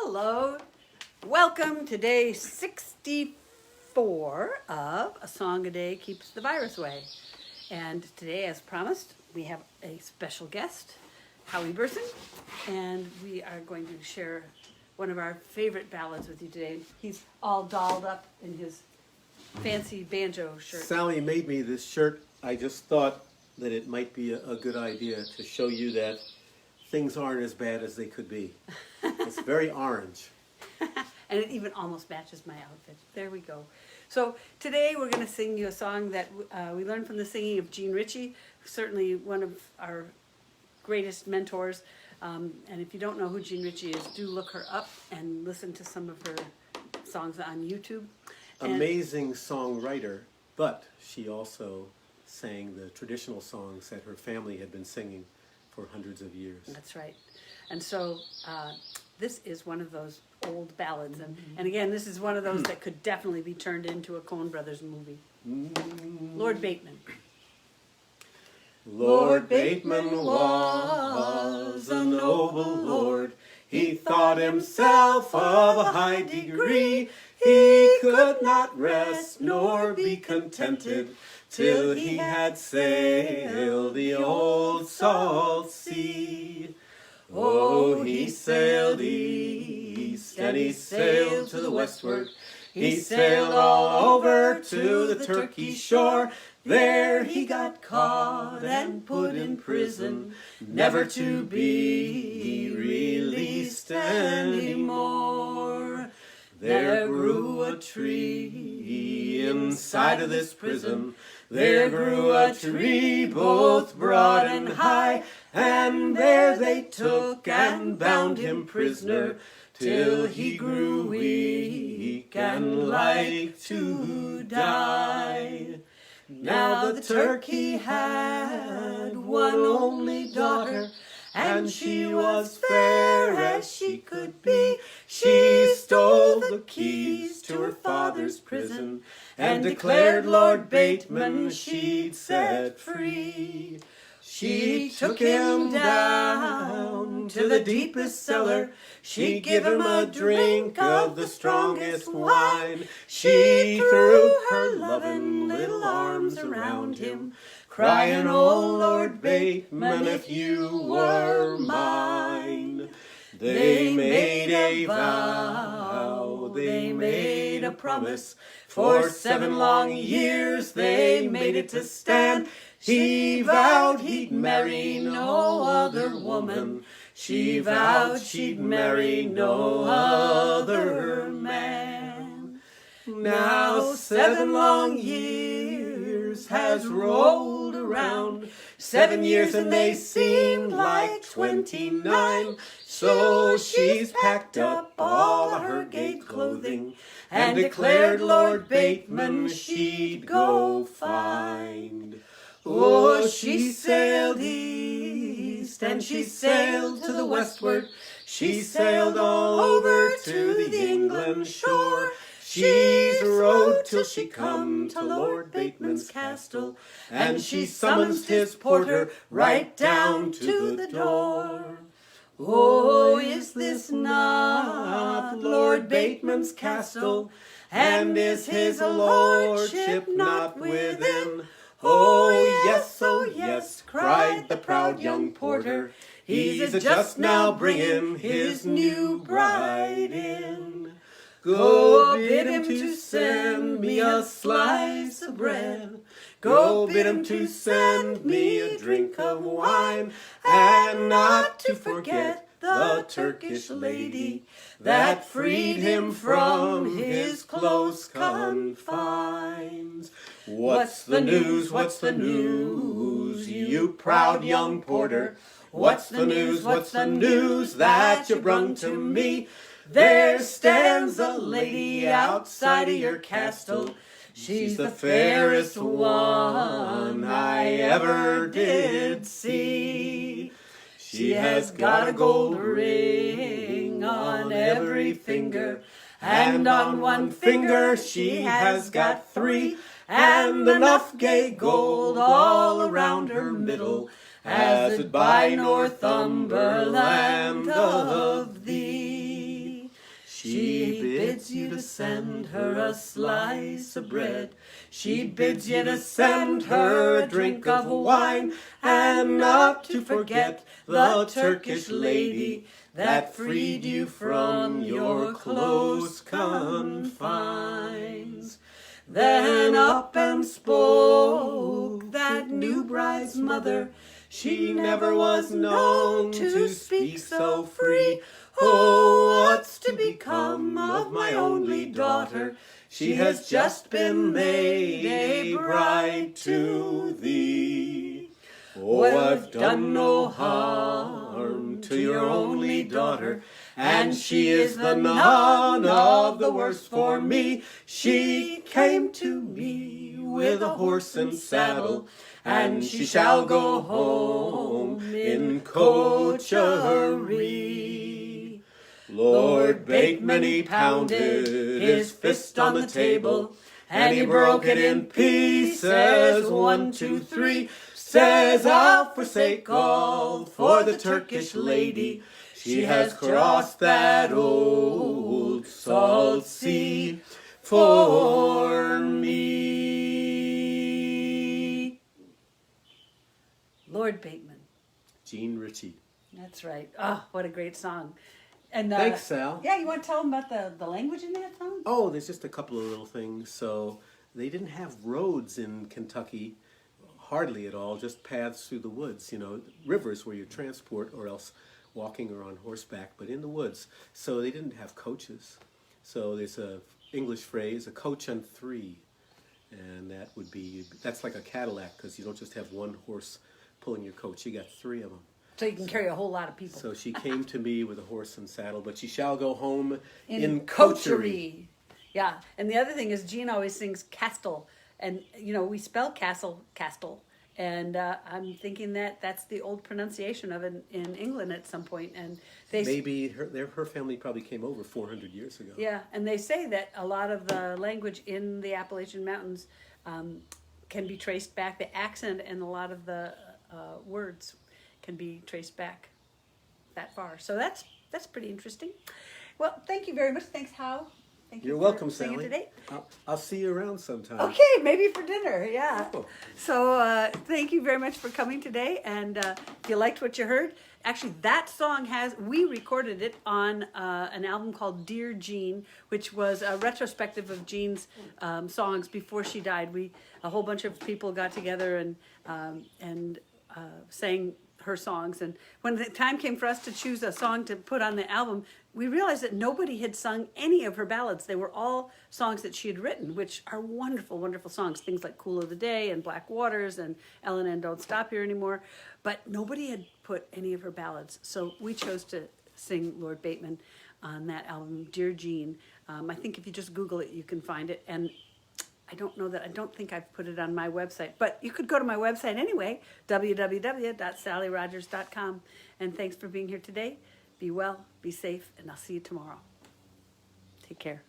Hello. Welcome to day 64 of A Song a Day Keeps the Virus Away. And today, as promised, we have a special guest, Howie Burson, and we are going to share one of our favorite ballads with you today. He's all dolled up in his fancy banjo shirt. Sally made me this shirt. I just thought that it might be a good idea to show you that things aren't as bad as they could be. It's very orange. And it even almost matches my outfit. There we go. So today we're going to sing you a song that we learned from the singing of Jean Ritchie, certainly one of our greatest mentors. And if you don't know who Jean Ritchie is, do look her up and listen to some of her songs on YouTube. Amazing songwriter, but she also sang the traditional songs that her family had been singing for hundreds of years. That's right. And so this is one of those old ballads. And again, this is one of those that could definitely be turned into a Coen Brothers movie. Lord Bateman. Lord Bateman was a noble lord. He thought himself of a high degree. He could not rest nor be contented till he had sailed the old salt sea. Oh, he sailed east and he sailed to the westward. He sailed all over to the Turkey shore. There he got caught and put in prison, never to be released anymore. There grew a tree inside of this prison. There grew a tree both broad and high, and there they took and bound him prisoner till he grew weak and like to die. Now the turkey had one only daughter, and she was fair as she could be. She stole the keys to her father's prison and declared Lord Bateman she'd set free. She took him down to the deepest cellar. She'd give him a drink of the strongest wine. She threw her loving little arms around him, crying, "Oh, Lord Bateman, if you were mine." They made a vow, they made a promise. For 7 long years they made it to stand. He vowed he'd marry no other woman. She vowed she'd marry no other man. Now 7 long years has rolled around, 7 years and they seemed like 29. So she's packed up all of her gay clothing and declared Lord Bateman she'd go find. Oh, she sailed east and she sailed to the westward. She sailed all over to the England shore. She's rode till she come to Lord Bateman's castle, and she summons his porter right down to the door. Oh, is this not Lord Bateman's castle? And is his lordship not within? Oh yes, cried the proud young porter. He's just now bringing his new bride in. Go bid him to send me a slice of bread. Go bid him to send me a drink of wine, and not to forget the Turkish lady that freed him from his close confines. What's the news, what's the news, you proud young porter? What's the news that you brung to me? There stands a lady outside of your castle. She's the fairest one I ever did see. She has got a gold ring on every finger, and on one finger she has got 3, and enough gay gold all around her middle, as it by Northumberland of thee. you to send her a slice of bread. She bids you to send her a drink of wine, and not to forget the Turkish lady that freed you from your close confines. Then up and spoke that new bride's mother. She never was known to speak so free. Oh, what's to become of my only daughter? She has just been made a bride to thee. Oh, I've done no harm to your only daughter, and she is the none of the worse for me. She came to me with a horse and saddle, and she shall go home in coterie. Lord Bateman, he pounded his fist on the table, and he broke it in pieces, 1, 2, 3. Says, I'll forsake all for the Turkish lady. She has crossed that old salt sea for me. Lord Bateman. Gene Ritchie. That's right. Oh, what a great song. And Thanks, Sal. Yeah, you want to tell them about the language in that song? Oh, there's just a couple of little things. So they didn't have roads in Kentucky, hardly at all, just paths through the woods, rivers where you transport, or else walking or on horseback, but in the woods. So they didn't have coaches. So there's a English phrase, a coach and three, and that's like a Cadillac, because you don't just have one horse pulling your coach, you got 3 of them. So you can carry a whole lot of people. So she came to me with a horse and saddle, but she shall go home in coterie. Yeah, and the other thing is Gene always sings castle, and we spell castle, and I'm thinking that that's the old pronunciation of it in England at some point, and maybe her family probably came over 400 years ago. Yeah, and they say that a lot of the language in the Appalachian Mountains can be traced back. The accent and a lot of the words can be traced back that far. So that's pretty interesting. Well, thank you very much. Thanks, Hal. You're welcome, Sally. Today. I'll see you around sometime. Okay, maybe for dinner, yeah. Oh. So thank you very much for coming today. And if you liked what you heard, actually that song we recorded it on an album called Dear Jean, which was a retrospective of Jean's songs before she died. A whole bunch of people got together and sang her songs. And when the time came for us to choose a song to put on the album, we realized that nobody had sung any of her ballads. They were all songs that she had written, which are wonderful, wonderful songs. Things like Cool of the Day and Black Waters and Ellen and Don't Stop Here Anymore. But nobody had put any of her ballads. So we chose to sing Lord Bateman on that album, Dear Jean. I think if you just Google it, you can find it. And I don't think I've put it on my website. But you could go to my website anyway, www.sallyrogers.com. And thanks for being here today. Be well, be safe, and I'll see you tomorrow. Take care.